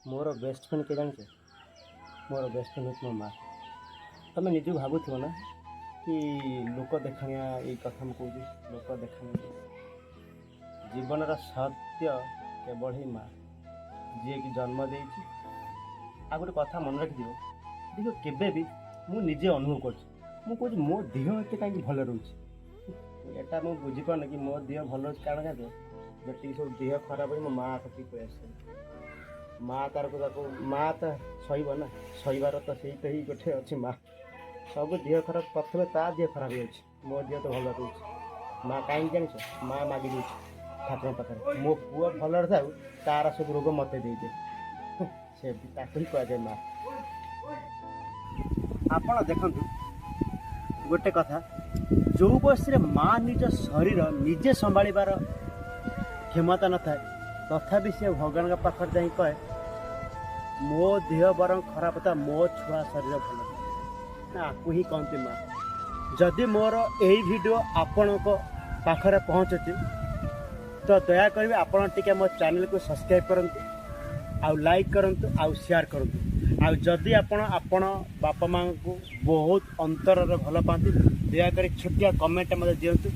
मोर best friend के जान मोर best friend हूँ मो माँ। तुम निजे भावुव ना कि लोक देखाणिया ये कथा मुझे कौन लोक देखाणिया जीवन सत्य केवल ही माँ जी कि जन्म दे आ गोटे कथा मन रखि देख केवे भी मुझे अनुभव कर मो देह एत कहीं भल रोचे एटा मुझे बुझीपार कि मो देह भल रोचे कारण क्या जी सब देह खराब हो मो माँ कति पै आस माँ तार को माँ तो सह ना सहबार तो सही तो ही गोटे अच्छी माँ सब देह खराब प्रथम ता देह खराब हो मो देह तो भल रोचे माँ कहीं जान माँ मागि दे ठाकुर पाखे मो पुआ भल था तार सब रोग मत दे से ही कहुए माँ। आप देखु गोटे कथा जो बयस माँ निज शरीर निजे संभाळिबार क्षमता न था तथापि से भगवान का पाखर जा कहे मो देह बरं खराब था मो छुआ शरीर भल ना आपको ही कहती माँ। जदि मोर यही वीडियो आपण पाखरे पहुँचुची तो दयाकोर आपण टिके मो चैनल को सब्सक्राइब करंतु आउ लाइक करंतु आउ शेयर करंतु आउ जदि आपण बापा माँ को बहुत अंतर भल पाती दयाकोर छोटिया कमेंट मत दिंतु।